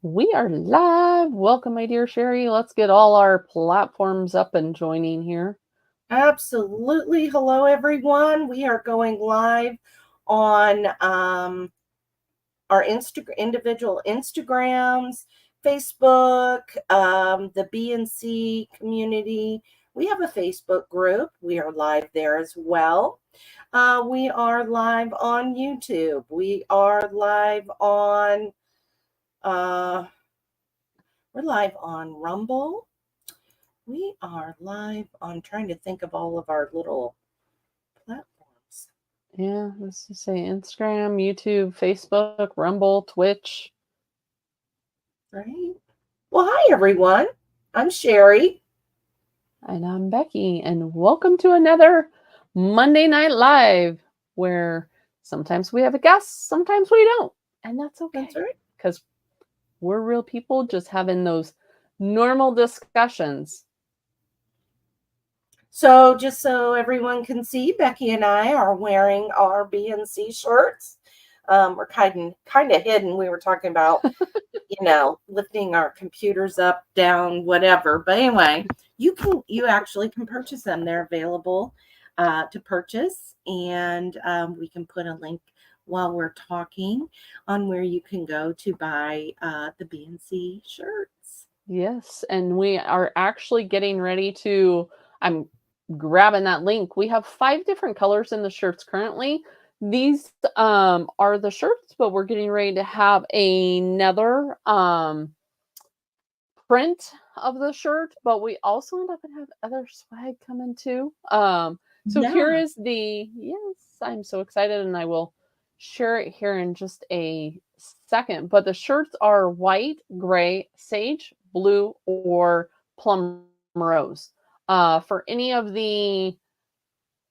We are live. Welcome, my dear Sherry. Let's get all our platforms up and joining here. Absolutely. Hello, everyone. We are going live on our individual Instagrams, Facebook, the BNC community. We have a Facebook group. We are live there as well. We are live on YouTube. We are live on we're live on Rumble. We are live on trying to think of all of our little platforms. Yeah, let's just say Instagram, YouTube, Facebook, Rumble, Twitch. Right. Well, hi, everyone. I'm Sherry. And I'm Becky, and welcome to another Monday Night Live, where sometimes we have a guest, sometimes we don't. And that's That's okay, right. because we're real people just having those normal discussions. So, just so everyone can see, Becky and I are wearing our BNC shirts. We're kind of hidden. We were talking about, lifting our computers up, down, whatever. But anyway, you actually can purchase them. They're available to purchase, and we can put a link while we're talking on where you can go to buy the BNC shirts. Yes, and we are actually getting ready to. I'm grabbing that link. We have 5 different colors in the shirts currently. These are the shirts, but we're getting ready to have another print of the shirt, but we also end up and have other swag coming too. So here Yeah. is the yes, I'm so excited, and I will share it here in just a second. But the shirts are white, gray, sage, blue, or plum rose. For any of the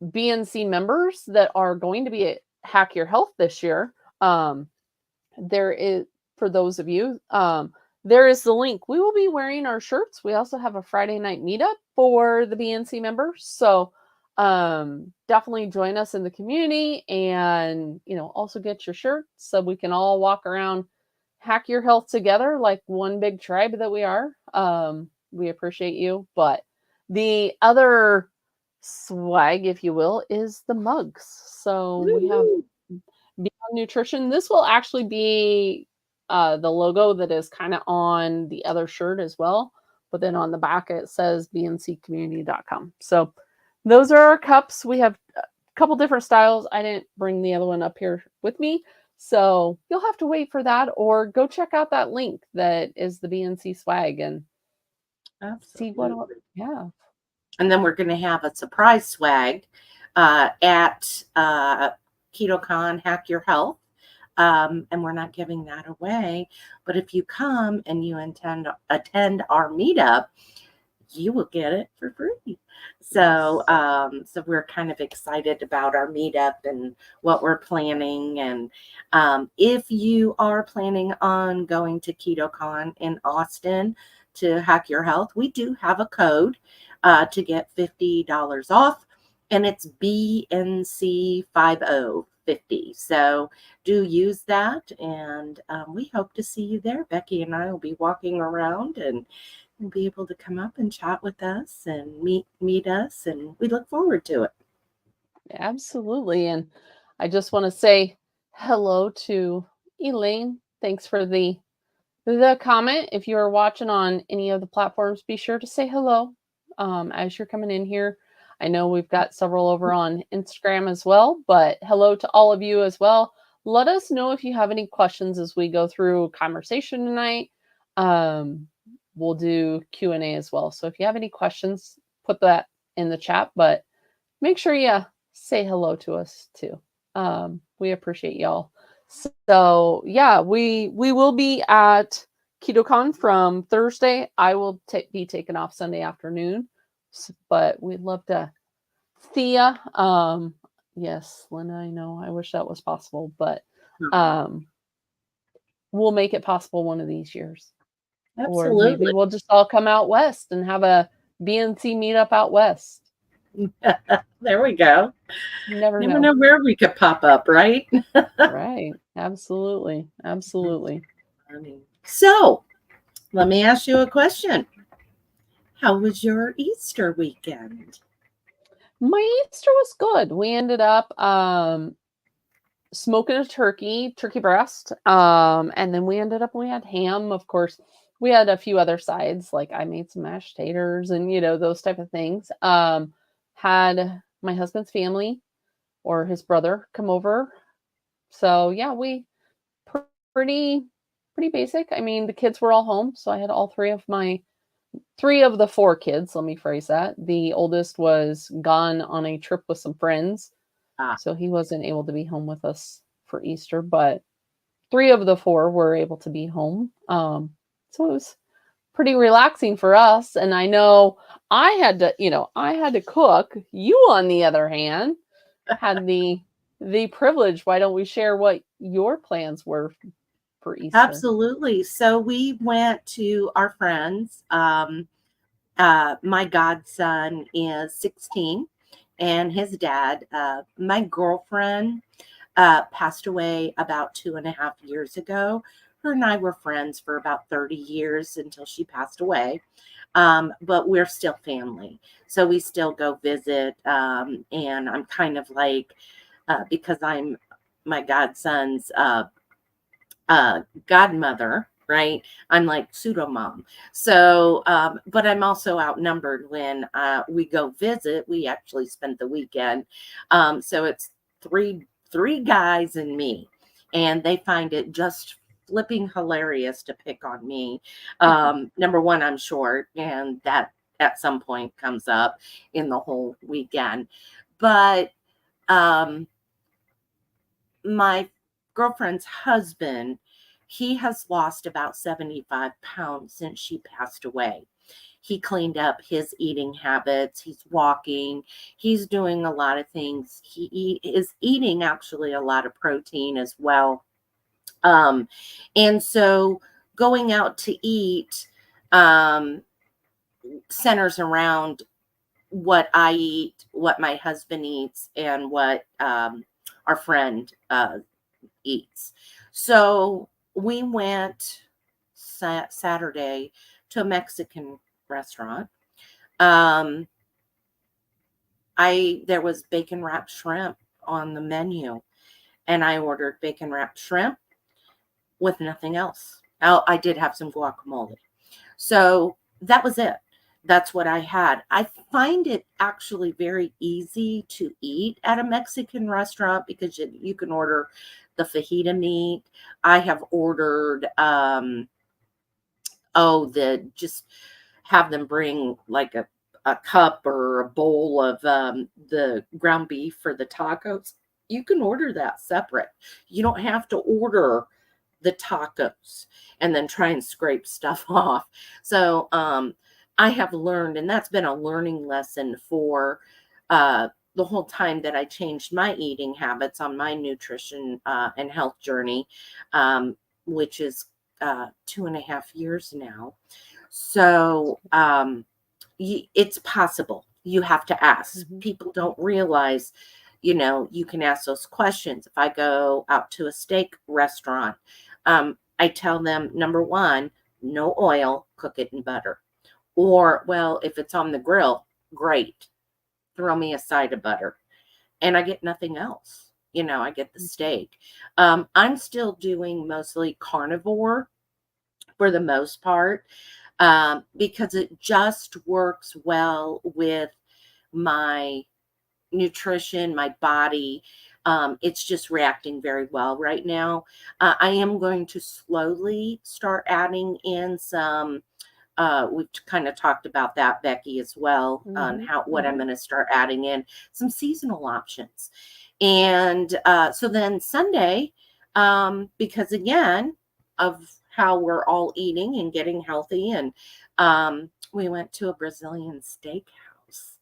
BNC members that are going to be at Hack Your Health this year, there is for those of you there is the link. We will be wearing our shirts. We also have a Friday night meetup for the BNC members, so definitely join us in the community, and also get your shirt so we can all walk around, hack your health together like one big tribe that we are. We appreciate you. But the other swag, if you will, is the mugs. So we have Woo-hoo. Beyond Nutrition. This will actually be the logo that is kind of on the other shirt as well. But then on the back, it says bnccommunity.com. So those are our cups. We have a couple different styles. I didn't bring the other one up here with me. So you'll have to wait for that, or go check out that link that is the BNC swag and see what all, Absolutely. yeah. And then we're going to have a surprise swag at KetoCon Hack Your Health. And we're not giving that away. But if you come and you attend our meetup, you will get it for free. So, Yes. so we're kind of excited about our meetup and what we're planning. And if you are planning on going to KetoCon in Austin to Hack Your Health, we do have a code to get $50 off, and it's BNC5050. So do use that, and we hope to see you there. Becky and I will be walking around and be able to come up and chat with us and meet us, and we look forward to it. Absolutely. And I just want to say hello to Elaine. Thanks for the comment. If you are watching on any of the platforms, be sure to say hello as you're coming in here. I know we've got several over on Instagram as well, but hello to all of you as well. Let us know if you have any questions as we go through conversation tonight. Um, we'll do Q&A as well. So if you have any questions, put that in the chat, but make sure you say hello to us too. We appreciate y'all. So yeah, we will be at KetoCon from Thursday. I will be taken off Sunday afternoon, but we'd love to see ya. Yes, Linda, I know. I wish that was possible, but Mhm. um, we'll make it possible one of these years. Or maybe Absolutely. we'll just all come out west and have a BNC meetup out west. There we go. Never Never know. know where we could pop up, right? Right. Absolutely. Absolutely. funny. So let me ask you a question. How was your Easter weekend? My Easter was good. We ended up smoking a turkey breast. And then we had ham, of course. We had a few other sides, like I made some mashed taters and those type of things. Had my husband's family or his brother come over. So yeah, we pr- pretty pretty basic. I mean, the kids were all home, so I had all three of the four kids, let me phrase that. The oldest was gone on a trip with some friends, Ah, so he wasn't able to be home with us for Easter, but three of the four were able to be home. So it was pretty relaxing for us. And I know I had to cook. You, on the other hand, had the privilege. Why don't we share what your plans were for Easter? absolutely. So we went to our friends. My godson is 16 and his dad, my girlfriend, passed away about 2.5 years ago. Her and I were friends for about 30 years until she passed away. But we're still family. So we still go visit. And I'm kind of like, because I'm my godson's godmother, right? I'm like pseudo mom. So, but I'm also outnumbered when we go visit. We actually spent the weekend. So it's three guys and me, and they find it just flipping hilarious to pick on me. Number one, I'm short, and that at some point comes up in the whole weekend. But my girlfriend's husband, he has lost about 75 pounds since she passed away. He cleaned up his eating habits. He's walking. He's doing a lot of things. Is eating actually a lot of protein as well. Um, and so going out to eat um, centers around what I eat, what my husband eats, and what our friend eats. So we went Saturday to a Mexican restaurant. Um, I there was bacon wrapped shrimp on the menu, and I ordered bacon wrapped shrimp with nothing else. Oh, I did have some guacamole. So that was it. That's what I had. I find it actually very easy to eat at a Mexican restaurant because you can order the fajita meat. I have ordered the just have them bring like a cup or a bowl of the ground beef for the tacos. You can order that separate. You don't have to order the tacos and then try and scrape stuff off. So I have learned, and that's been a learning lesson for the whole time that I changed my eating habits on my nutrition and health journey, which is 2.5 years now. So it's possible. You have to ask. Mhm. People don't realize, you can ask those questions. If I go out to a steak restaurant, I tell them, number one, no oil, cook it in butter. Or, well, if it's on the grill, great, throw me a side of butter. And I get nothing else. I get the Mhm. steak. I'm still doing mostly carnivore for the most part, because it just works well with my nutrition, my body. It's just reacting very well right now. I am going to slowly start adding in some. We've kind of talked about that, Becky, as well, on Mhm. what I'm Mhm. going to start adding in some seasonal options. And so then Sunday, because again of how we're all eating and getting healthy, and we went to a Brazilian steakhouse.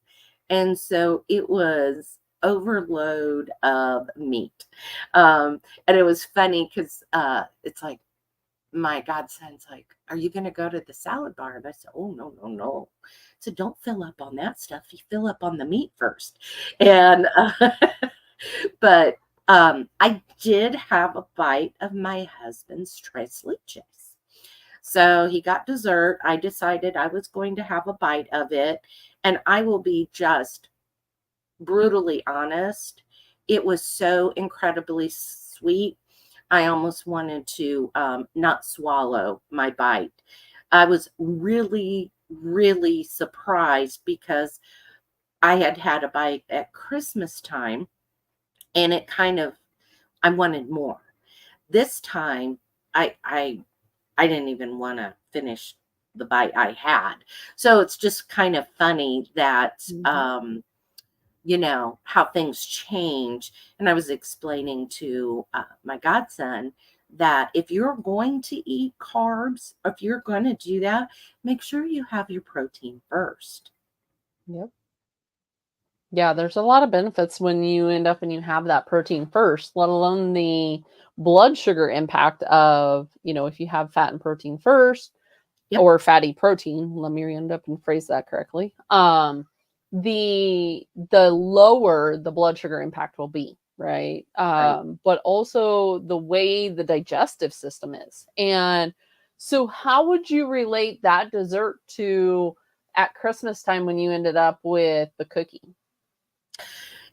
And so it was overload of meat. And it was funny because it's like, my godson's like, "Are you going to go to the salad bar?" And I said, "Oh, no, no, no." So don't fill up on that stuff. You fill up on the meat first. And, but I did have a bite of my husband's tres leches. So he got dessert. I decided I was going to have a bite of it. And I will be just brutally honest. It was so incredibly sweet. I almost wanted to not swallow my bite. I was really, really surprised because I had had a bite at Christmas time and it kind of, I wanted more. This time, I didn't even want to finish the bite I had. So it's just kind of funny that how things change. And I was explaining to my godson that if you're going to eat carbs, if you're going to do that, make sure you have your protein first. Yep. Yeah, there's a lot of benefits when you end up and you have that protein first, let alone the blood sugar impact of, if you have fat and protein first, Yep. or fatty protein, let me end up and phrase that correctly. The lower the blood sugar impact will be, right? Right. But also the way the digestive system is. And so how would you relate that dessert to at Christmas time when you ended up with the cookie?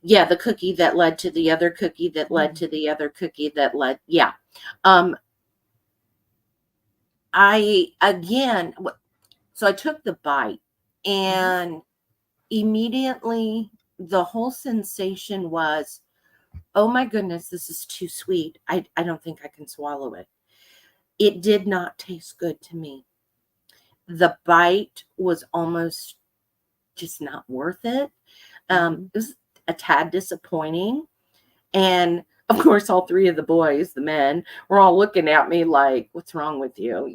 Yeah, the cookie that led to the other cookie that led to the other cookie that led. Yeah. Um, so I took the bite and immediately the whole sensation was, oh my goodness, this is too sweet. I don't think I can swallow it. It did not taste good to me. The bite was almost just not worth it. It was a tad disappointing. And of course, all three of the boys, the men, were all looking at me like, what's wrong with you?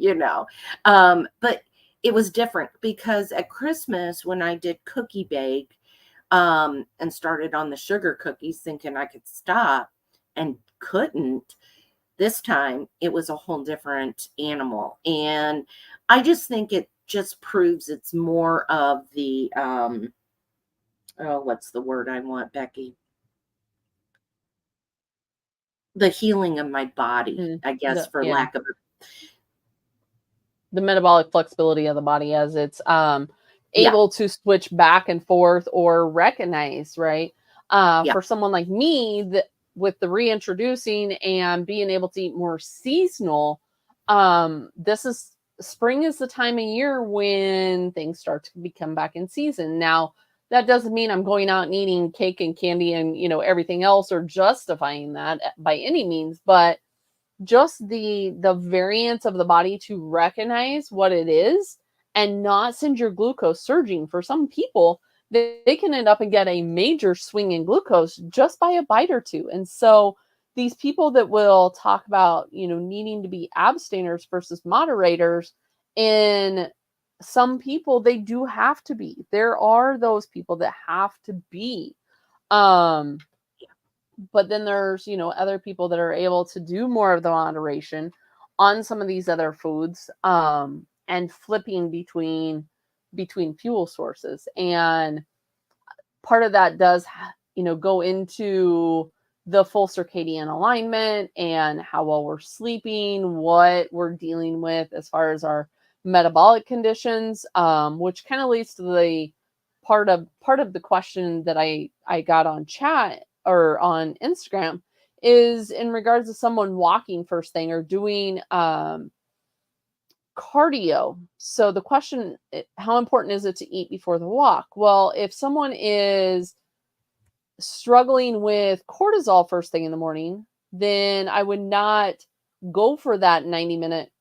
But it was different because at Christmas, when I did cookie bake and started on the sugar cookies thinking I could stop and couldn't, this time it was a whole different animal. And I just think it just proves it's more of the, what's the word I want, Becky? The healing of my body, I guess, for Yeah. lack of The metabolic flexibility of the body as it's yeah, able to switch back and forth or recognize, right? yeah, For someone like me, that with the reintroducing and being able to eat more seasonal, this is spring is the time of year when things start to become back in season. Now, that doesn't mean I'm going out and eating cake and candy and everything else or justifying that by any means, but just the variance of the body to recognize what it is and not send your glucose surging. For some people, they can end up and get a major swing in glucose just by a bite or two. And so these people that will talk about needing to be abstainers versus moderators, in some people they do have to be. There are those people that have to be. um but then there's other people that are able to do more of the moderation on some of these other foods, and flipping between fuel sources. And part of that does go into the full circadian alignment and how well we're sleeping, what we're dealing with as far as our metabolic conditions, which kind of leads to the part of the question that I got on chat or on Instagram, is in regards to someone walking first thing or doing cardio. So the question, how important is it to eat before the walk? Well, if someone is struggling with cortisol first thing in the morning, then I would not go for that 90-minute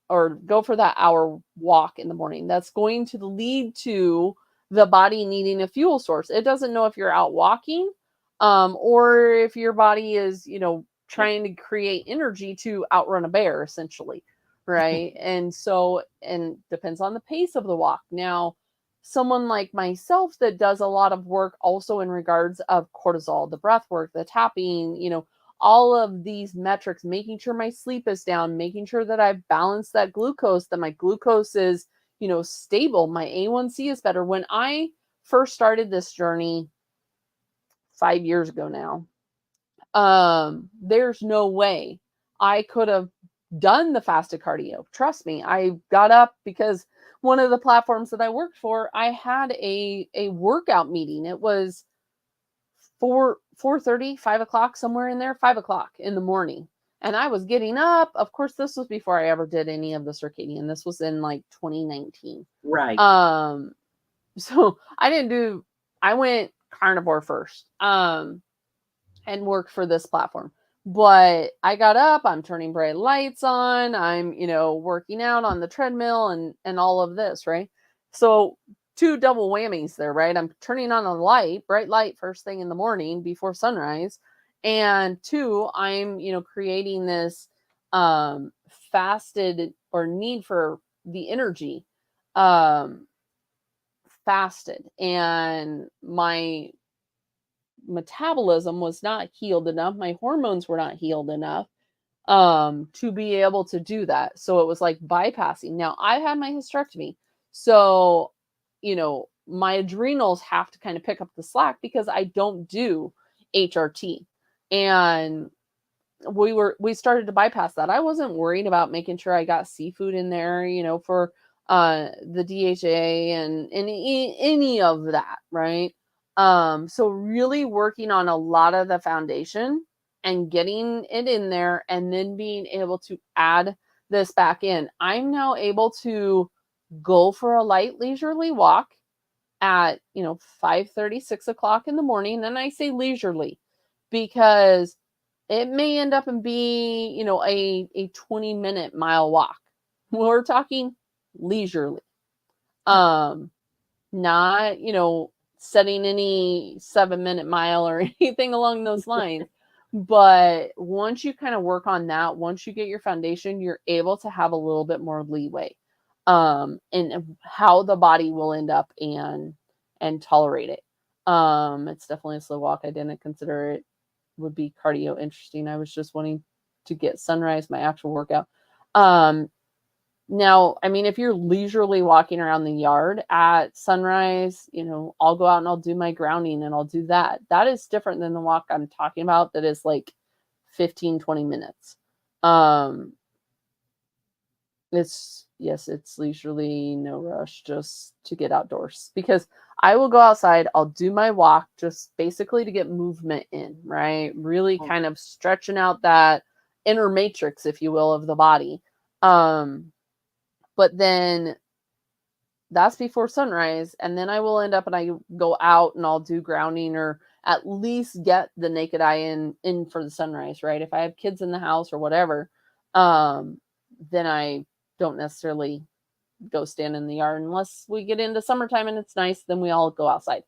or go for that hour walk in the morning. That's going to lead to the body needing a fuel source. It doesn't know if you're out walking, or if your body is, trying to create energy to outrun a bear, essentially. Right. And depends on the pace of the walk. Now, someone like myself that does a lot of work also in regards of cortisol, the breath work, the tapping, all of these metrics, making sure my sleep is down, making sure that I've balanced that glucose, that my glucose is, stable, my A1C is better. When I first started this journey 5 years ago now, There's no way I could have done the fasted cardio. Trust me, I got up because one of the platforms that I worked for, I had a workout meeting. It was 4:30, 5 o'clock, somewhere in there, 5 o'clock in the morning. And I was getting up. Of course, this was before I ever did any of the circadian. This was in like 2019. Right. So I went carnivore first. And worked for this platform. But I got up, I'm turning bright lights on, I'm, working out on the treadmill and all of this, right? So two double whammies there, right? I'm turning on a light, bright light first thing in the morning before sunrise. And two, I'm, creating this fasted or need for the energy fasted. And my metabolism was not healed enough, my hormones were not healed enough to be able to do that. So it was like bypassing. Now I had my hysterectomy, so my adrenals have to kind of pick up the slack because I don't do HRT. And we started to bypass that. I wasn't worried about making sure I got seafood in there, for the DHA and any of that, right? So really working on a lot of the foundation and getting it in there and then being able to add this back in. I'm now able to go for a light leisurely walk at 5:30, 6 o'clock in the morning. And I say leisurely because it may end up and be a 20-minute mile walk. We're talking leisurely, not setting any 7-minute mile or anything along those lines. But once you kind of work on that, once you get your foundation, you're able to have a little bit more leeway and how the body will end up and tolerate it. It's definitely a slow walk. I didn't consider it would be cardio interesting. I was just wanting to get sunrise, my actual workout. Now, I mean, if you're leisurely walking around the yard at sunrise, I'll go out and I'll do my grounding and I'll do that. That is different than the walk I'm talking about that is like 15, 20 minutes. It's leisurely, no rush, just to get outdoors, because I will go outside, I'll do my walk just basically to get movement in, right? Really kind of stretching out that inner matrix, if you will, of the body. But then that's before sunrise. And then I will end up and I go out and I'll do grounding or at least get the naked eye in for the sunrise, right? If I have kids in the house or whatever, then I don't necessarily go stand in the yard unless we get into summertime and it's nice, then we all go outside.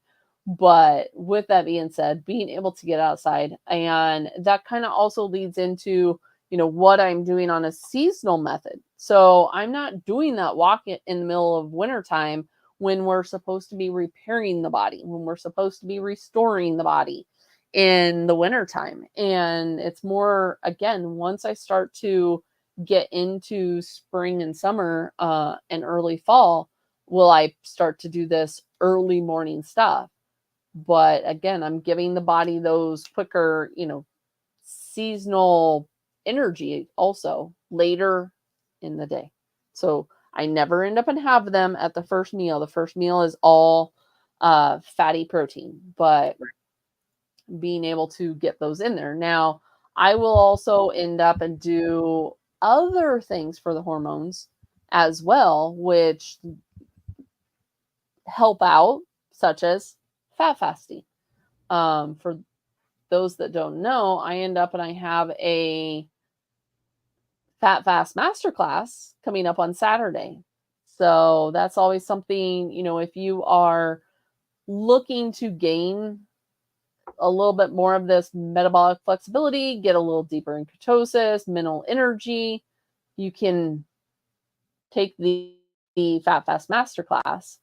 But with that being said, being able to get outside, and that kind of also leads into what I'm doing on a seasonal method. So I'm not doing that walk in the middle of wintertime when we're supposed to be repairing the body, when we're supposed to be restoring the body in the wintertime. And it's more, again, once I start to get into spring and summer and early fall, will I start to do this early morning stuff. But again, I'm giving the body those quicker, seasonal energy also later in the day. So I never end up and have them at the first meal. The first meal is all fatty protein, but being able to get those in there. Now, I will also end up and do other things for the hormones as well, which help out, such as fat fasting. For those that don't know, I end up and I have a Fat Fast Masterclass coming up on Saturday. So that's always something, if you are looking to gain a little bit more of this metabolic flexibility, get a little deeper in ketosis, mental energy, you can take the Fat Fast Masterclass.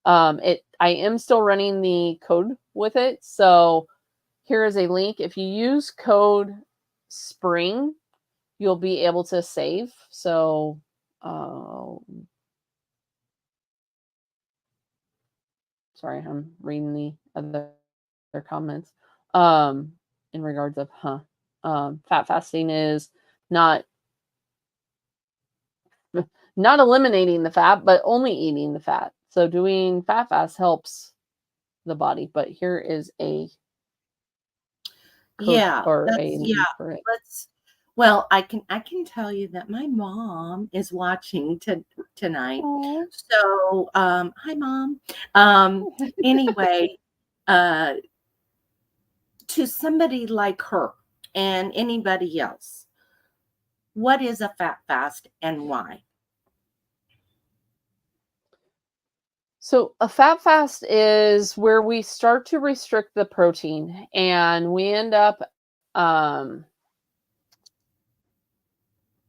I am still running the code with it. So here is a link. If you use code SPRING, you'll be able to save. So, sorry, I'm reading the other comments in regards of, Fat fasting is not not eliminating the fat, but only eating the fat. So doing fat fast helps the body. But here is a code Yeah, or that's a yeah. link for it. Well, I can tell you that my mom is watching tonight. Oh, So, hi mom. Anyway, uh to somebody like her and anybody else, what is a fat fast and why? so a fat fast is where we start to restrict the protein and we end up um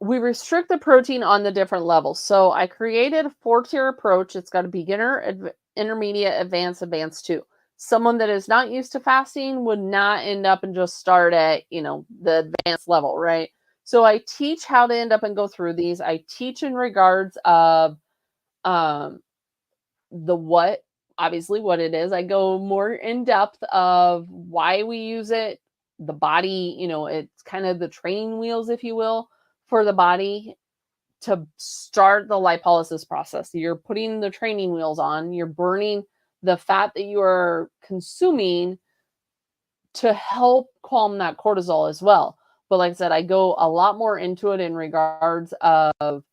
we restrict the protein on the different levels. So I created a 4-tier approach. It's got a beginner, intermediate, advanced 2. Someone that is not used to fasting would not end up and just start at, the advanced level, right? So I teach how to end up and go through these. I teach in regards of um the what, obviously what it is. I go more in depth of why we use it, the body, it's kind of the training wheels, if you will, for the body to start the lipolysis process. You're putting the training wheels on, you're burning the fat that you are consuming to help calm that cortisol as well. But like I said, I go a lot more into it in regards of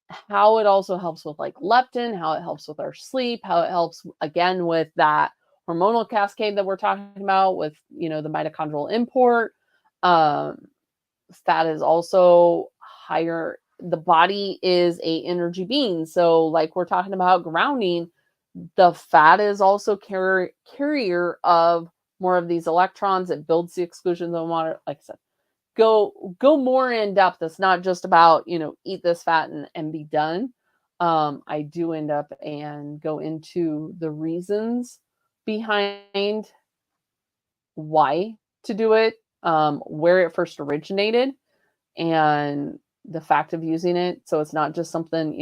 how it also helps with like leptin, how it helps with our sleep, how it helps again with that hormonal cascade that we're talking about with, the mitochondrial import. Um, Fat is also higher. The body is a energy being. So like we're talking about grounding, the fat is also carrier of more of these electrons. It builds the exclusion zone water. Like I said, go more in depth. It's not just about, eat this fat and be done. I do end up and go into the reasons behind why to do it, where it first originated, and the fact of using it. So it's not just something,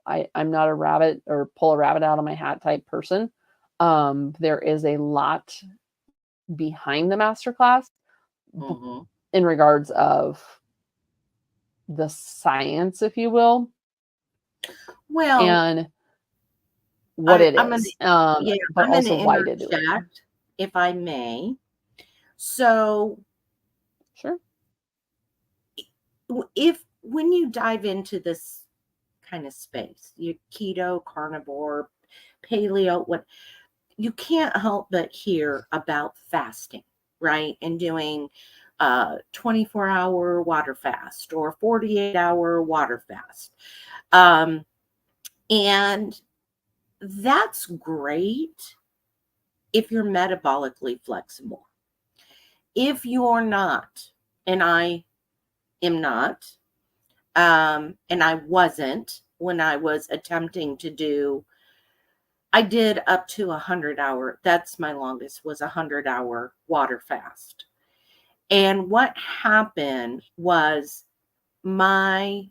I'm not a rabbit or pull a rabbit out of my hat type person. There is a lot behind the masterclass Hmm. in regards of the science, if you will, Well, and what it I'm gonna is, yeah, but I'm gonna also why to do it. interject if I may. So, Sure. if when you dive into this kind of space, you keto, carnivore, paleo, what you can't help but hear about fasting, right? And doing 24-hour water fast or 48-hour water fast. Um, and that's great if you're metabolically flexible. If you're not, and I am not, and I wasn't when I was attempting to do, I did up to 100-hour. That's my longest, was 100-hour water fast. And what happened was my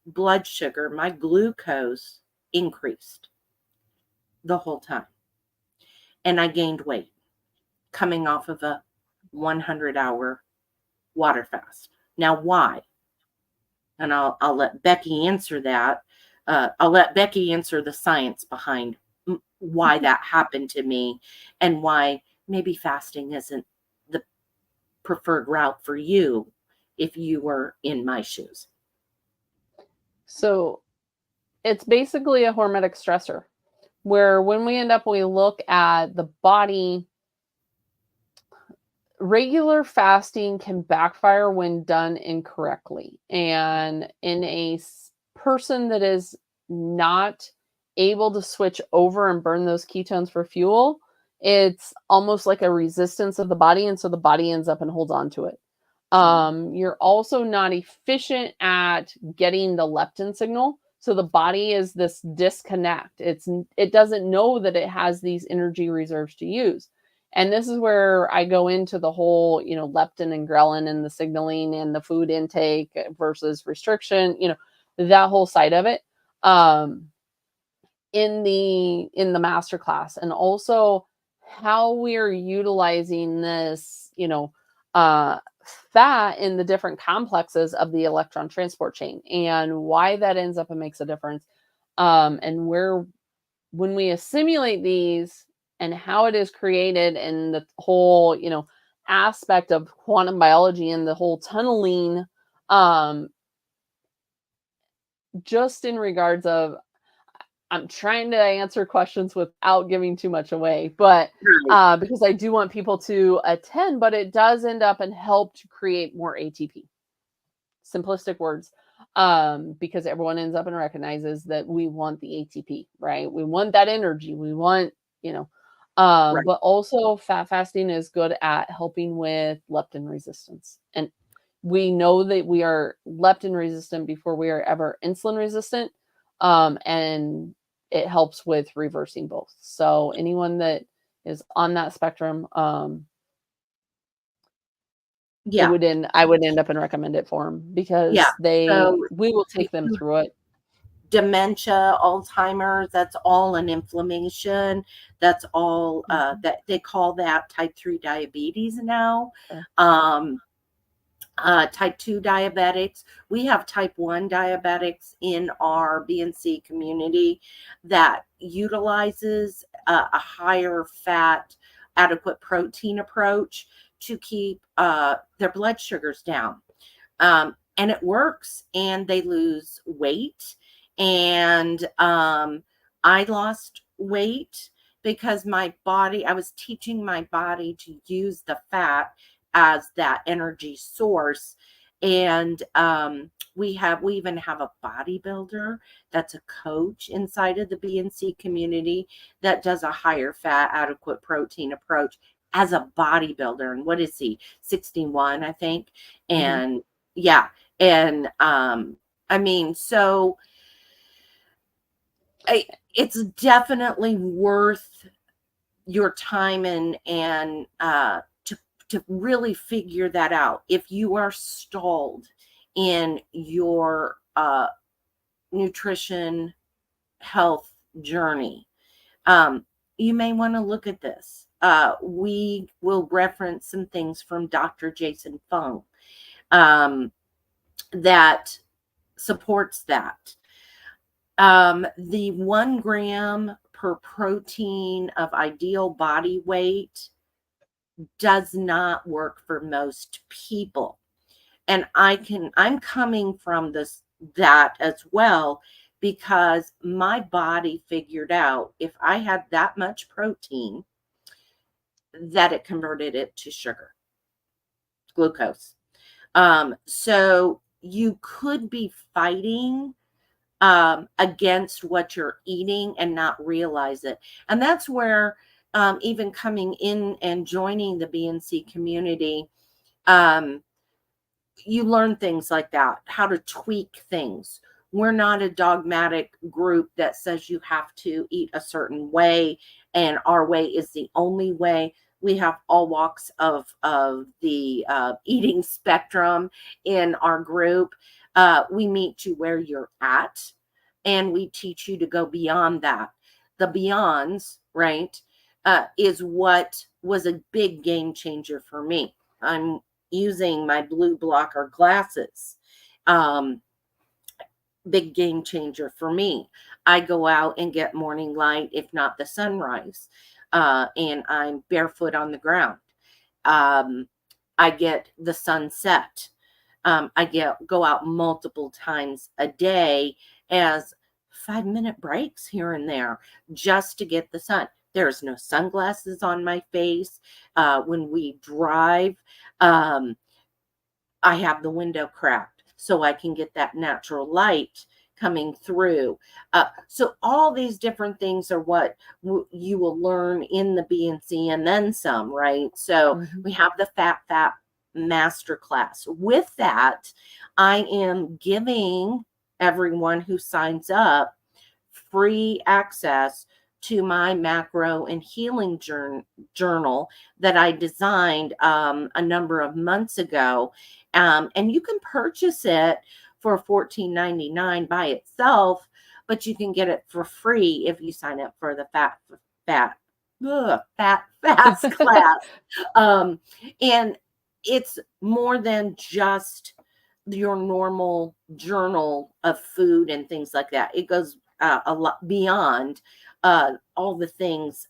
blood sugar, my glucose increased the whole time. And I gained weight coming off of a 100-hour water fast. Now, why? And I'll let Becky answer that. I'll let Becky answer the science behind why that happened to me and why maybe fasting isn't the preferred route for you if you were in my shoes. So it's basically a hormetic stressor where when we end up, we look at the body. Regular fasting can backfire when done incorrectly. And in a person that is not able to switch over and burn those ketones for fuel, it's almost like a resistance of the body. And so the body ends up and holds on to it. You're also not efficient at getting the leptin signal. So the body is this disconnect. It doesn't know that it has these energy reserves to use. And this is where I go into the whole, leptin and ghrelin and the signaling and the food intake versus restriction, that whole side of it. In the masterclass, and also how we're utilizing this, fat in the different complexes of the electron transport chain and why that ends up and makes a difference. And when we assimilate these and how it is created and the whole, aspect of quantum biology and the whole tunneling, um, just in regards of, I'm trying to answer questions without giving too much away, but Right. because I do want people to attend, but it does end up and help to create more ATP. Simplistic words, because everyone ends up and recognizes that we want the ATP, right? We want that energy. We want, Right. but also fat fasting is good at helping with leptin resistance. And we know that we are leptin resistant before we are ever insulin resistant. And it helps with reversing both. So anyone that is on that spectrum, Yeah. I would end up and recommend it for them because Yeah. So we will take them through it. dementia, Alzheimer's, that's all an inflammation. That's all Mhm. that they call that type 3 diabetes now. Sure. Um, type 2 diabetics. We have type 1 diabetics in our BNC community that utilizes a higher fat, adequate protein approach to keep their blood sugars down. And it works, and they lose weight. And I lost weight because I was teaching my body to use the fat as that energy source. And we even have a bodybuilder that's a coach inside of the BNC community that does a higher fat, adequate protein approach as a bodybuilder. And what is he? 61, I think. Mhm. And yeah. And I mean, so it's definitely worth your time and to really figure that out. If you are stalled in your nutrition health journey, you may want to look at this. We will reference some things from Dr. Jason Fung that supports that. The 1 gram per protein of ideal body weight does not work for most people. And I'm coming from that as well, because my body figured out if I had that much protein, that it converted it to sugar, glucose. So you could be fighting against what you're eating and not realize it. And that's where even coming in and joining the BNC community, um, you learn things like that, how to tweak things. We're not a dogmatic group that says you have to eat a certain way and our way is the only way. We have all walks of the eating spectrum in our group. We meet you where you're at, and we teach you to go beyond that. The beyonds, right, is what was a big game changer for me. I'm using my blue blocker glasses. Um, Big game changer for me. I go out and get morning light, if not the sunrise, and I'm barefoot on the ground. Um, I get the sunset. I go out multiple times a day as 5-minute breaks here and there just to get the sun. There's no sunglasses on my face. When we drive, um, I have the window cracked so I can get that natural light coming through. So all these different things are what you will learn in the BNC and then some, right? So Mhm. we have the Fat Masterclass. With that, I am giving everyone who signs up free access to my macro and healing journal that I designed a number of months ago. And you can purchase it for $14.99 by itself, but you can get it for free if you sign up for the fat fast class. Um, and it's more than just your normal journal of food and things like that. It goes a lot beyond all the things.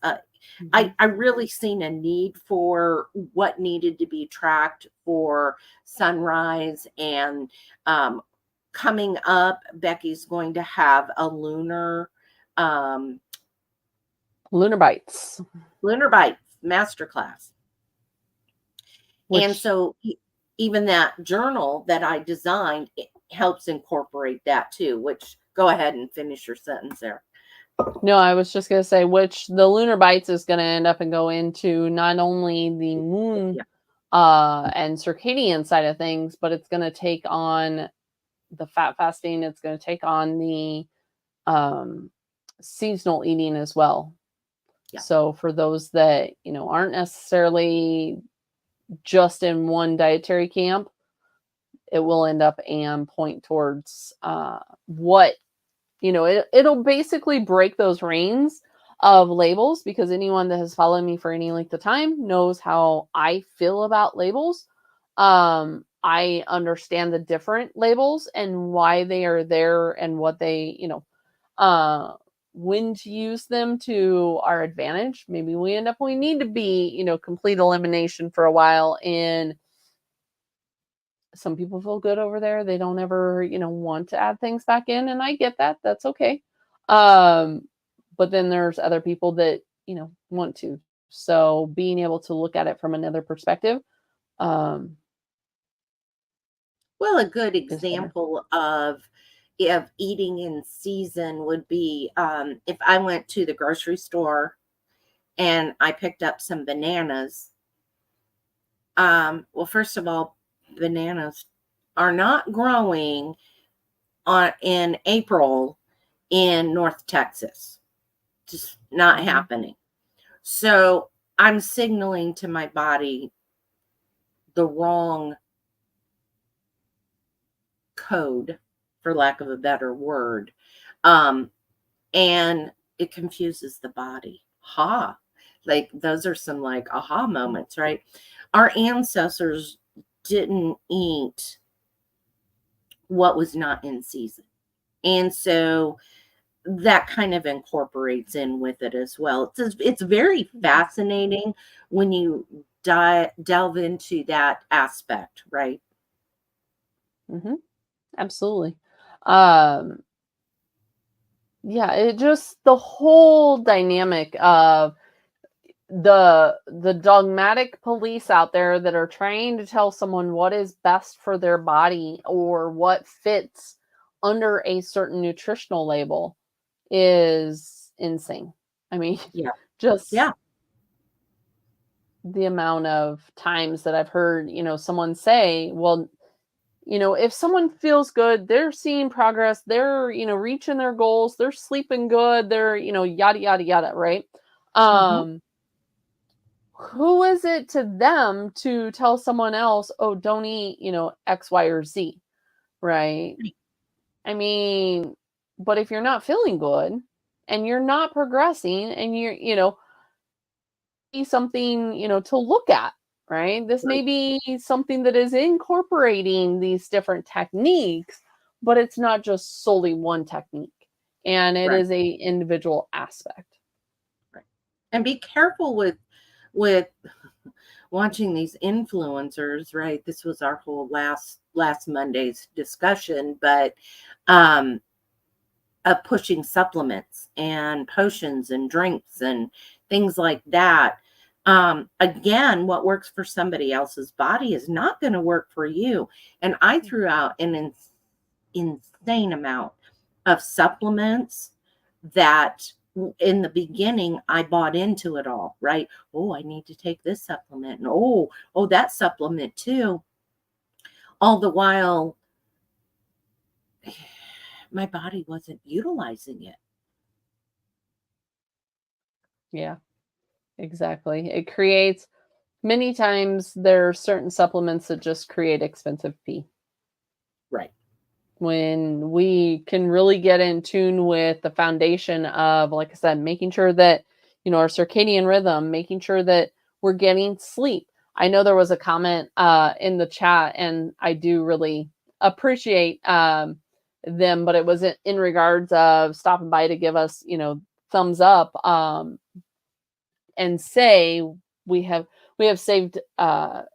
I really seen a need for what needed to be tracked for sunrise, and coming up, Becky's going to have a um, Lunar Bites, lunar bites masterclass. And which so even that journal that I designed, it helps incorporate that too, which go ahead and finish your sentence there. no, I was just going to say, which the Lunar Bites is going to end up and go into not only the moon and circadian side of things, but it's going to take on the fat fasting. It's going to take on the seasonal eating as well. Yeah. So for those that, aren't necessarily just in one dietary camp, it will end up and point towards what, it'll basically break those reins of labels, because anyone that has followed me for any length of time knows how I feel about labels. I understand the different labels and why they are there and what they, when to use them to our advantage. Maybe we need to be, complete elimination for a while. And some people feel good over there. They don't ever, want to add things back in. And I get that. That's okay. But then there's other people that, want to. So being able to look at it from another perspective. Well, a good example of eating in season would be if I went to the grocery store and I picked up some bananas. Well, first of all, bananas are not growing in April in North Texas. Just not happening. So I'm signaling to my body the wrong code, for lack of a better word. And it confuses the body. Like those are some like aha moments, right? Our ancestors didn't eat what was not in season. And so that kind of incorporates in with it as well. It's very fascinating when you delve into that aspect, right? Absolutely. Yeah, it just, the whole dynamic of the dogmatic police out there that are trying to tell someone what is best for their body or what fits under a certain nutritional label is insane. I mean, just the amount of times that I've heard, someone say, well, if someone feels good, they're seeing progress, they're, reaching their goals, they're sleeping good, they're, yada, yada, yada, right? Who is it to them to tell someone else, oh, don't eat, X, Y, or Z, right? I mean, but if you're not feeling good and you're not progressing and you're, something, to look at, right? This may be something that is incorporating these different techniques, but it's not just solely one technique, and it is a individual aspect. Right. And be careful with watching these influencers, right? This was our whole last Monday's discussion, but of pushing supplements and potions and drinks and things like that. Again, what works for somebody else's body is not going to work for you. And I threw out an insane amount of supplements that in the beginning I bought into it all, right? Oh, I need to take this supplement, and oh, that supplement too. All the while my body wasn't utilizing it. Yeah, exactly. It creates, many times there are certain supplements that just create expensive pee. Right. When we can really get in tune with the foundation of, like I said, making sure that, our circadian rhythm, making sure that we're getting sleep. I know there was a comment in the chat, and I do really appreciate them, but it was in regards of stopping by to give us, thumbs up, and say we have saved our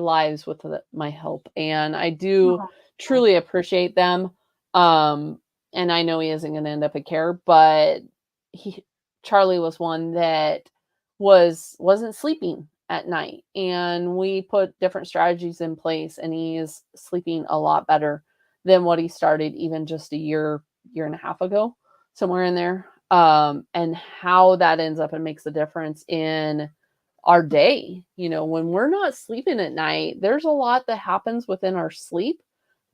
lives with my help, and I do truly appreciate them. And I know he isn't going to end up at care, but Charlie was one that wasn't sleeping at night, and we put different strategies in place, and he is sleeping a lot better than what he started even just a year and a half ago, somewhere in there. And how that ends up and makes a difference in our day. When we're not sleeping at night, there's a lot that happens within our sleep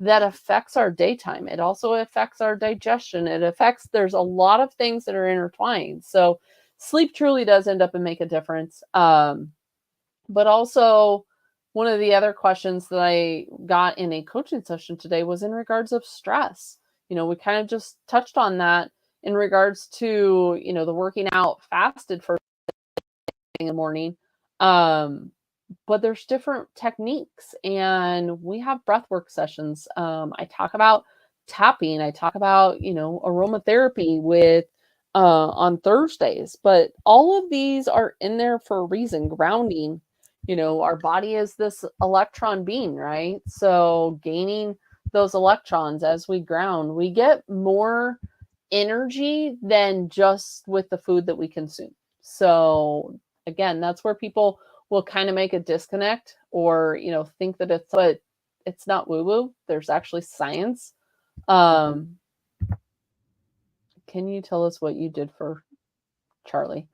that affects our daytime. It also affects our digestion. There's a lot of things that are intertwined. So sleep truly does end up and make a difference. But also, one of the other questions that I got in a coaching session today was in regards of stress. We kind of just touched on that in regards to, the working out fasted for in the morning. But there's different techniques, and we have breathwork sessions. I talk about tapping. I talk about, aromatherapy with on Thursdays, but all of these are in there for a reason. Grounding, our body is this electron beam, right? So gaining those electrons as we ground, we get more energy than just with the food that we consume. So again, that's where people will kind of make a disconnect, or think that it's not woo-woo. There's actually science. Can you tell us what you did for Charlie?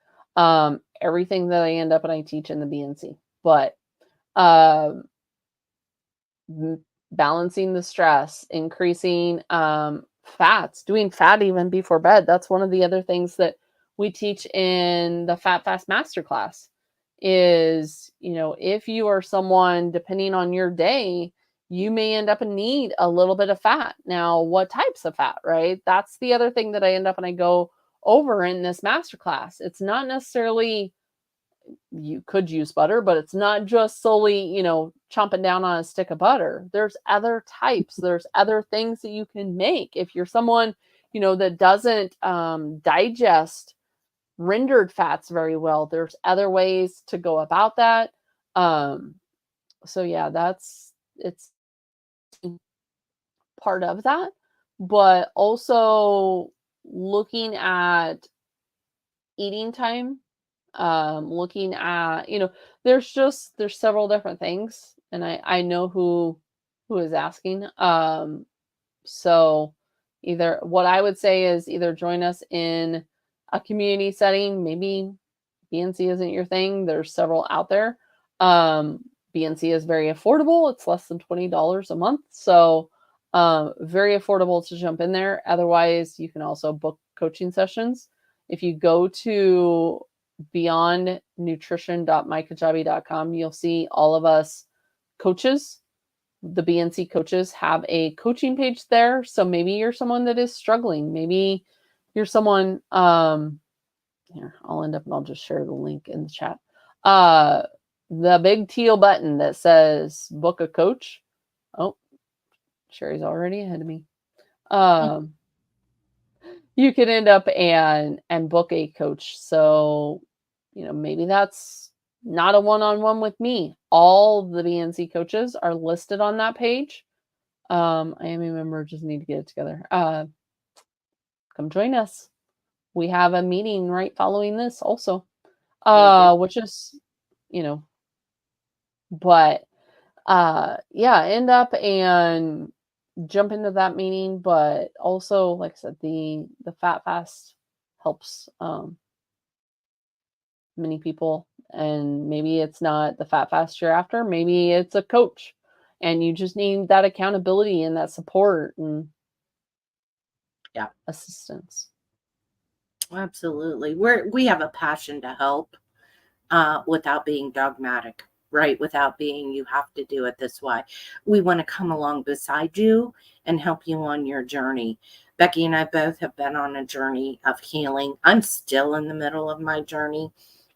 Everything that I end up and I teach in the BNC, but balancing the stress, increasing fats, doing fat even before bed. That's one of the other things that we teach in the Fat Fast Masterclass is, if you are someone, depending on your day, you may end up and need a little bit of fat. Now, what types of fat, right? That's the other thing that I end up and I go over in this masterclass. It's not necessarily, you could use butter, but it's not just solely, chomping down on a stick of butter. There's other types. There's other things that you can make. If you're someone, that doesn't digest rendered fats very well, there's other ways to go about that. So yeah, it's part of that, but also looking at eating time, looking at, there's several different things, and I know who is asking. So either, what I would say is, either join us in a community setting. Maybe BNC isn't your thing. There's several out there. BNC is very affordable. It's less than $20 a month. So very affordable to jump in there. Otherwise, you can also book coaching sessions. If you go to beyondnutrition.mykajabi.com, you'll see all of us coaches. The BNC coaches have a coaching page there. So maybe you're someone that is struggling. Maybe you're someone, here, I'll just share the link in the chat. The big teal button that says book a coach. Oh, Sherry's already ahead of me. You can end up and book a coach. So, maybe that's not a one-on-one with me. All the BNC coaches are listed on that page. I am a member, just need to get it together. Come join us. We have a meeting right following this also, which is, but yeah, end up and jump into that meeting. But also, like I said, the Fat Fast helps many people, and maybe it's not the Fat Fast you're after. Maybe it's a coach, and you just need that accountability and that support and assistance. Absolutely. We have a passion to help without being dogmatic, right? Without being, you have to do it this way. We want to come along beside you and help you on your journey. Becky and I both have been on a journey of healing. I'm still in the middle of my journey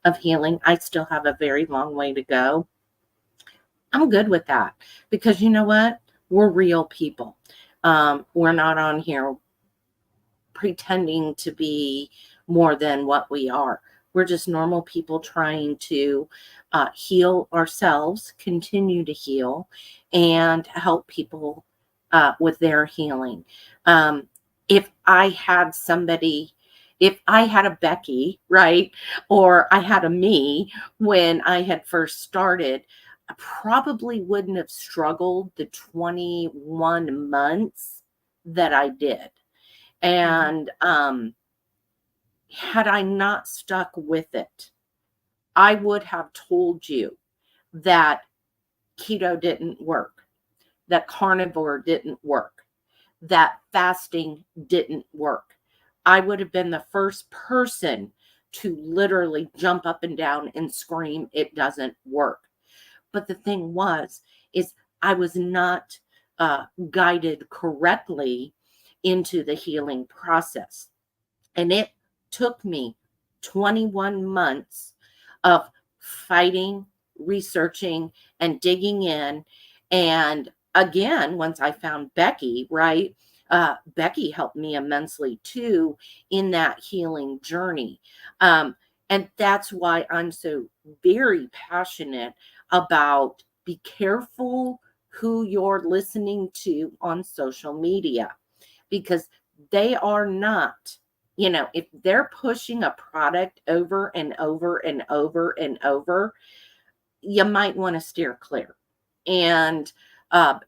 of healing. I still have a very long way to go. I'm good with that because you know what? We're real people. We're not on here pretending to be more than what we are. We're just normal people trying to heal ourselves, continue to heal, and help people with their healing. If I had somebody, if I had a Becky, right, or I had a me when I had first started, I probably wouldn't have struggled the 21 months that I did. And had I not stuck with it, I would have told you that keto didn't work, that carnivore didn't work, that fasting didn't work. I would have been the first person to literally jump up and down and scream, it doesn't work. But the thing is I was not guided correctly into the healing process. And it took me 21 months of fighting, researching, and digging in. And again, once I found Becky, right? Becky helped me immensely too in that healing journey. And that's why I'm so very passionate about be careful who you're listening to on social media because they are not, if they're pushing a product over and over and over and over, you might want to steer clear. And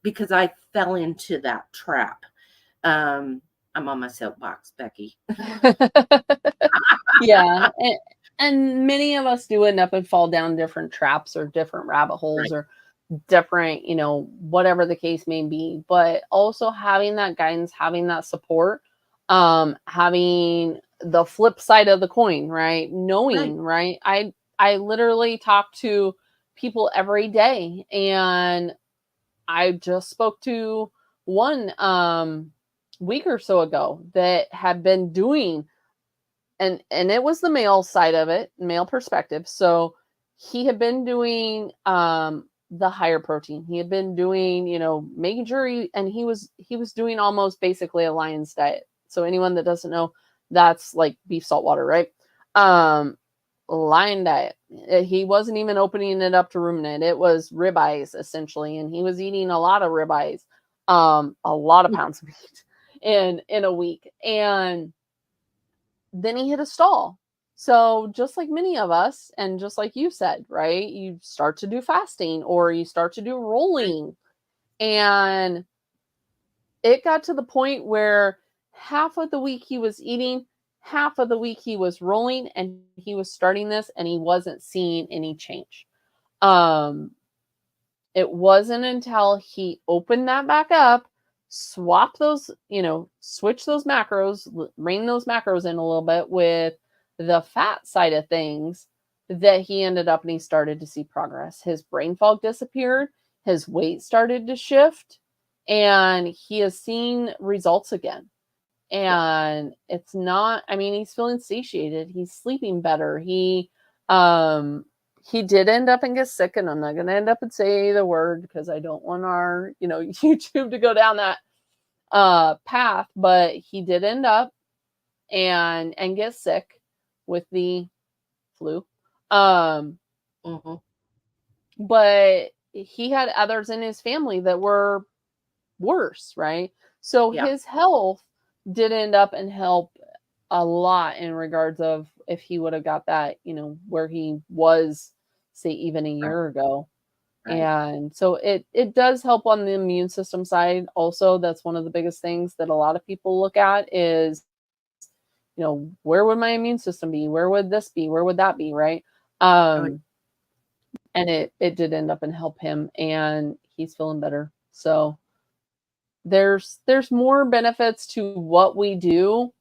because I fell into that trap. I'm on my soapbox, Becky. Yeah. And many of us do end up and fall down different traps or different rabbit holes Right. or different, whatever the case may be. But also having that guidance, having that support, having the flip side of the coin, right? Right. Knowing, right? I literally talk to people every day, and I just spoke to one week or so ago that had been doing, and it was the male side of it, male perspective. So he had been doing the higher protein. He had been doing, making sure he was doing almost basically a lion's diet. So anyone that doesn't know, that's like beef salt water, right? Lion diet. He wasn't even opening it up to ruminant. It was ribeyes essentially, and he was eating a lot of ribeyes, a lot of pounds of meat in a week. And then he hit a stall. So just like many of us, and just like you said, right? You start to do fasting or you start to do rolling. And it got to the point where half of the week he was eating, half of the week he was rolling, and he was starting this and he wasn't seeing any change. It wasn't until he opened that back up, swap those, switch those macros, rein those macros in a little bit with the fat side of things, that he ended up and he started to see progress. His brain fog disappeared, his weight started to shift, and he has seen results again. And it's not, he's feeling satiated, he's sleeping better. He did end up and get sick, and I'm not going to end up and say the word because I don't want our, YouTube to go down that path, but he did end up and get sick with the flu. But he had others in his family that were worse, right? So Yeah. his health did end up and help a lot in regards of if he would have got that, where he was, say, even a year ago. Right. And so it does help on the immune system side. Also, that's one of the biggest things that a lot of people look at is, where would my immune system be? Where would this be? Where would that be? Right. And it did end up and help him, and he's feeling better. So there's more benefits to what we do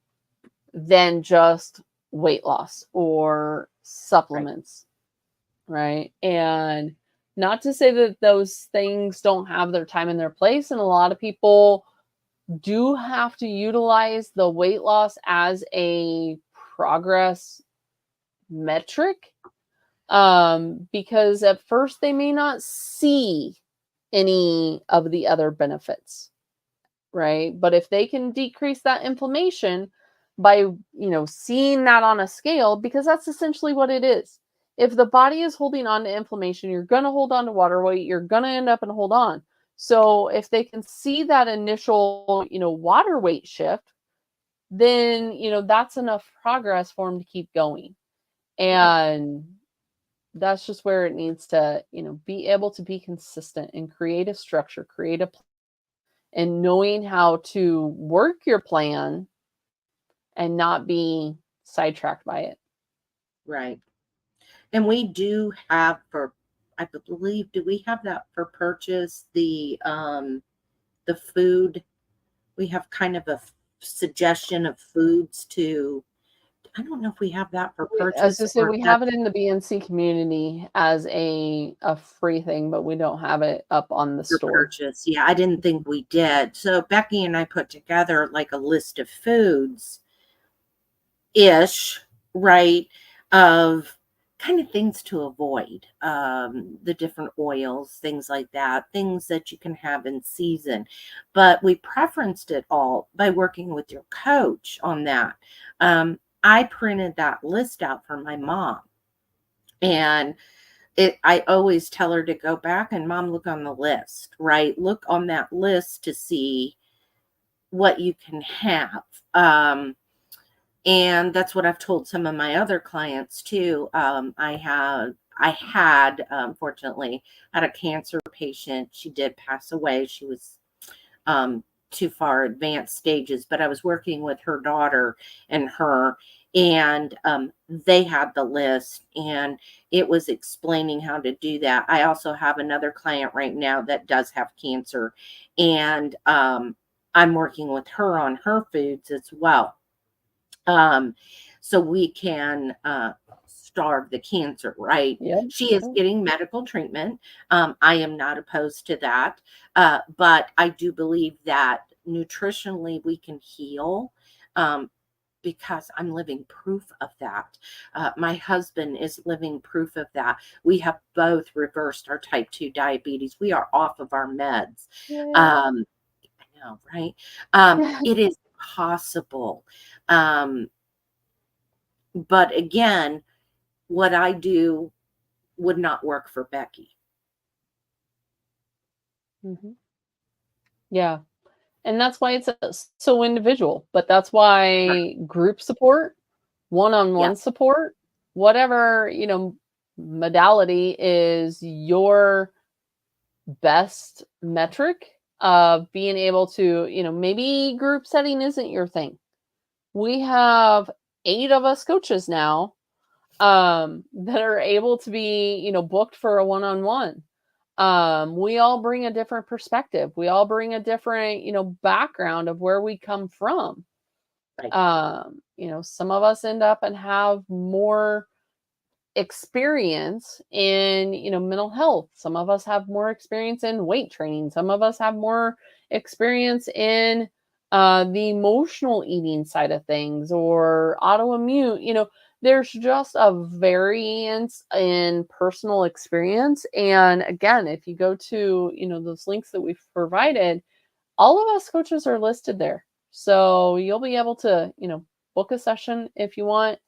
than just weight loss or supplements, right? And not to say that those things don't have their time and their place, and a lot of people do have to utilize the weight loss as a progress metric, because at first they may not see any of the other benefits, right? But if they can decrease that inflammation by, seeing that on a scale, because that's essentially what it is. If the body is holding on to inflammation, you're going to hold on to water weight, you're going to end up and hold on. So if they can see that initial, water weight shift, then, that's enough progress for them to keep going. And that's just where it needs to, be able to be consistent and create a structure, create a plan, and knowing how to work your plan and not be sidetracked by it. Right. And we do have I believe, do we have that for purchase? The food, we have kind of a suggestion of foods to, I don't know if we have that for As purchase I said, or we have that's it in the BNC community as a free thing, but we don't have it up on the for store. purchase. Yeah, I didn't think we did. So Becky and I put together like a list of foods ish, right? Of kind of things to avoid, the different oils, things like that, things that you can have in season. But we preferenced it all by working with your coach on that. I printed that list out for my mom, and I always tell her to go back and, Mom, look on the list, right? Look on that list to see what you can have. And that's what I've told some of my other clients too. I had, fortunately, had a cancer patient. She did pass away. She was too far advanced stages, but I was working with her daughter and her, and they had the list, and it was explaining how to do that. I also have another client right now that does have cancer, and I'm working with her on her foods as well. So we can starve the cancer, right? Yep. She is getting medical treatment. I am not opposed to that. But I do believe that nutritionally we can heal. Because I'm living proof of that. My husband is living proof of that. We have both reversed our type 2 diabetes. We are off of our meds. I know, right? It is possible. But again, what I do would not work for Becky. Mm-hmm. Yeah. And that's why it's so individual, but that's why group support, one-on-one support, whatever, modality is your best metric of being able to, maybe group setting isn't your thing. We have 8 of us coaches now that are able to be, booked for a one-on-one. We all bring a different perspective. We all bring a different, background of where we come from. Some of us end up and have more experience in, mental health. Some of us have more experience in weight training. Some of us have more experience in the emotional eating side of things or autoimmune. There's just a variance in personal experience. And again, if you go to, those links that we've provided, all of us coaches are listed there. So you'll be able to, book a session if you want.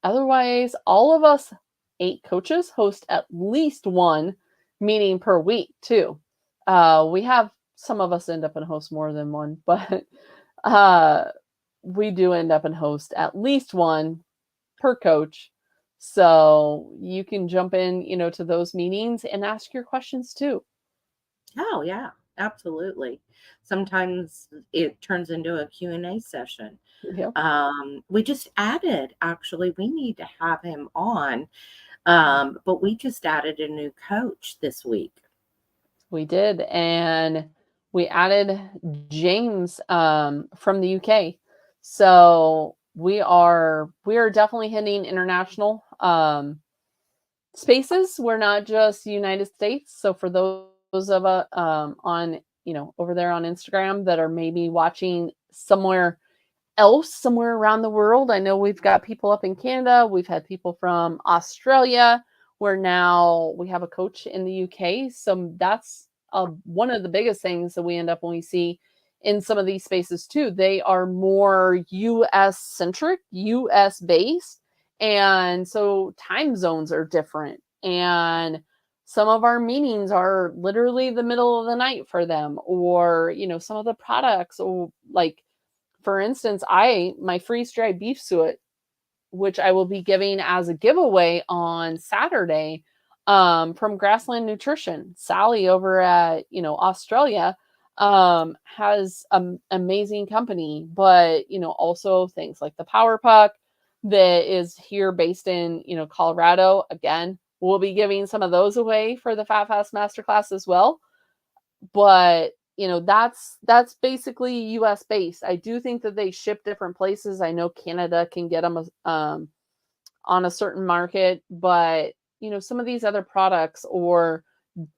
Otherwise, all of us 8 coaches host at least one meeting per week too. We have some of us end up and host more than one, but we do end up and host at least one per coach. So you can jump in, to those meetings and ask your questions too. Oh yeah, absolutely. Sometimes it turns into a Q&A session. Yep. We just added, actually, we need to have him on. But we just added a new coach this week. We did. And we added James from the UK. So we are definitely hitting international spaces. We're not just United States. So for those of us on, over there on Instagram that are maybe watching somewhere else, somewhere around the world, I know we've got people up in Canada. We've had people from Australia. where now we have a coach in the UK. So that's one of the biggest things that we end up when we see in some of these spaces too. They are more US centric, US based. And so time zones are different. And some of our meetings are literally the middle of the night for them, or, some of the products, or like, for instance, my freeze-dried beef suet, which I will be giving as a giveaway on Saturday, from Grassland Nutrition. Sally over at, Australia, has an amazing company, but, also things like the Power Puck that is here based in, Colorado. Again, we'll be giving some of those away for the Fat Fast Masterclass as well. But that's basically US based. I do think that they ship different places. I know Canada can get them on a certain market, but some of these other products, or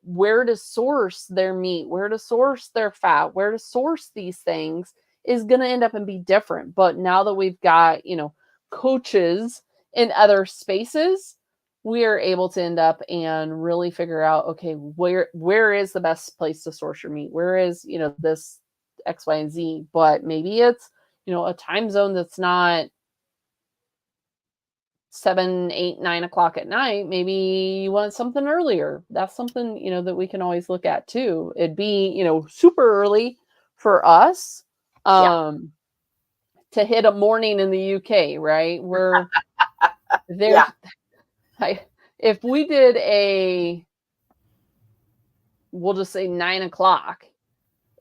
where to source their meat, where to source their fat, where to source these things is going to end up and be different. But now that we've got, coaches in other spaces, we are able to end up and really figure out, okay, where is the best place to source your meat? Where is, this X, Y, and Z? But maybe it's, a time zone that's not 7, 8, 9 o'clock at night. Maybe you want something earlier. That's something, that we can always look at too. It'd be, super early for us to hit a morning in the UK, right? We're there. If we did we'll just say 9 o'clock,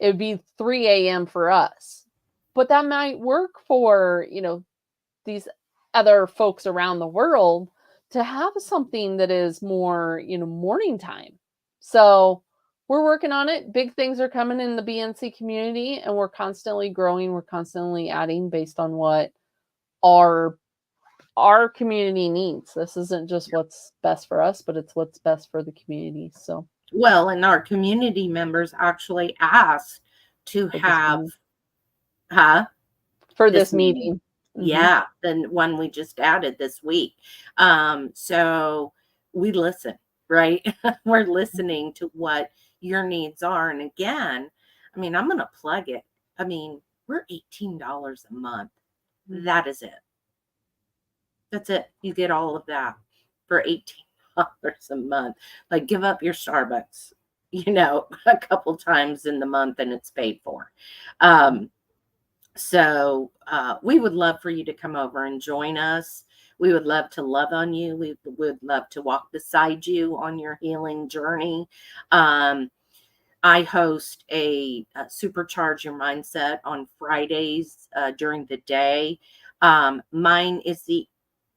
it would be 3 a.m. for us. But that might work for, these other folks around the world to have something that is more, morning time. So we're working on it. Big things are coming in the BNC community, and we're constantly growing. We're constantly adding based on what our community needs. This isn't just what's best for us, but it's what's best for the community. So, well, and our community members actually asked to have, for this meeting. Yeah, the one we just added this week. So we listen, right? We're listening to what your needs are. And again, I mean, I'm going to plug it. I mean, we're $18 a month. That is it. That's it. You get all of that for $18 a month. Like, give up your Starbucks, a couple times in the month and it's paid for. So we would love for you to come over and join us. We would love to love on you. We would love to walk beside you on your healing journey. I host a Supercharge Your Mindset on Fridays during the day. Mine is the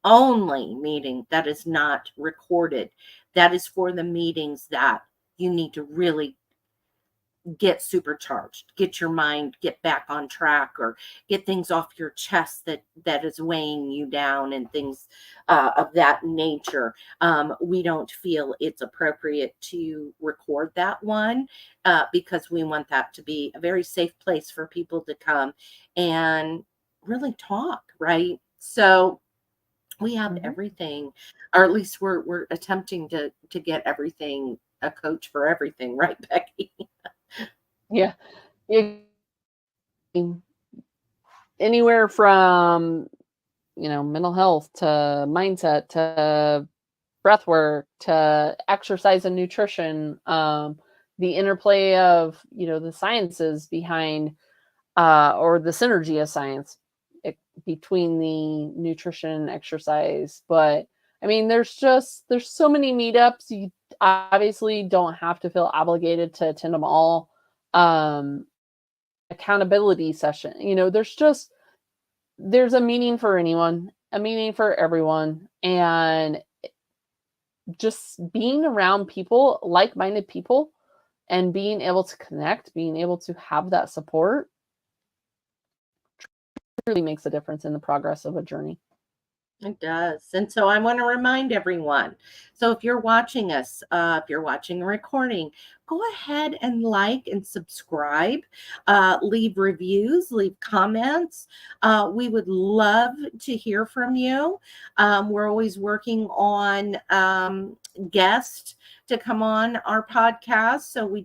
only meeting that is not recorded. That is for the meetings that you need to really get supercharged, get your mind, get back on track, or get things off your chest that is weighing you down, and things of that nature. We don't feel it's appropriate to record that one because we want that to be a very safe place for people to come and really talk, right? So we have everything, or at least we're attempting to get everything, a coach for everything, right, Becky? Yeah. Anywhere from, mental health to mindset to breath work to exercise and nutrition, the interplay of, the sciences behind, or the synergy of science between the nutrition and exercise. But I mean, there's so many meetups. You obviously don't have to feel obligated to attend them all. Accountability session, there's a meaning for anyone, a meaning for everyone. And just being around people, like-minded people, and being able to connect, being able to have that support really makes a difference in the progress of a journey. It does. And so I want to remind everyone. So if you're watching us, if you're watching a recording, go ahead and like and subscribe, leave reviews, leave comments. We would love to hear from you. We're always working on guests to come on our podcast. So we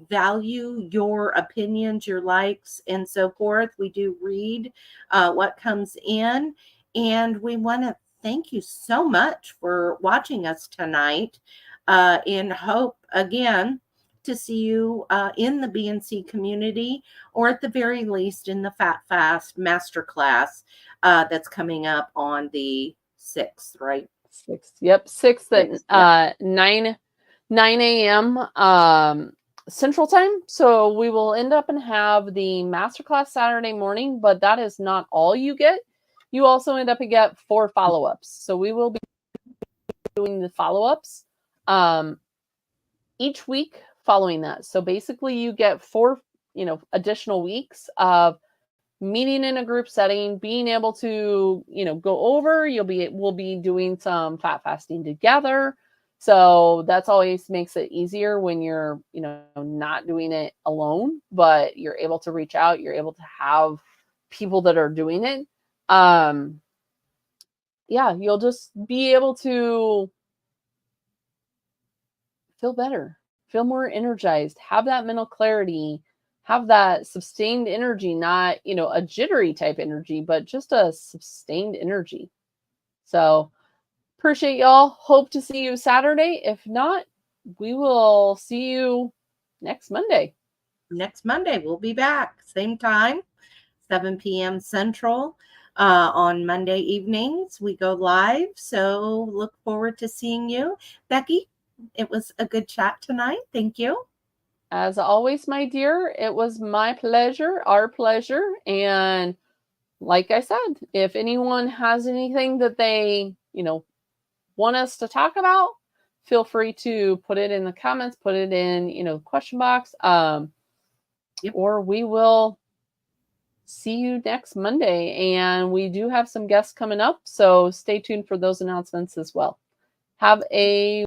value your opinions, your likes, and so forth. We do read what comes in. And we want to thank you so much for watching us tonight. In hope, again, to see you in the BNC community, or at the very least in the Fat Fast Masterclass that's coming up on the 6th, right? 6th. Yep, 6th at 6th, yep. 9 a.m. Central Time. So we will end up and have the masterclass Saturday morning, but that is not all you get. You also end up and get 4 follow-ups. So we will be doing the follow-ups each week following that. So basically you get 4, additional weeks of meeting in a group setting, being able to, go over, we'll be doing some fat fasting together. So that's always makes it easier when you're, not doing it alone, but you're able to reach out, you're able to have people that are doing it. You'll just be able to feel better, feel more energized, have that mental clarity, have that sustained energy, not, a jittery type energy, but just a sustained energy. So appreciate y'all. Hope to see you Saturday. If not, we will see you next Monday. Next Monday, we'll be back. Same time, 7 p.m. Central. On Monday evenings, we go live. So look forward to seeing you. Becky, it was a good chat tonight. Thank you. As always, my dear, it was my pleasure, our pleasure. And like I said, if anyone has anything that they, want us to talk about, feel free to put it in the comments, put it in, question box. Or we will see you next Monday. And we do have some guests coming up, so stay tuned for those announcements as well. Have a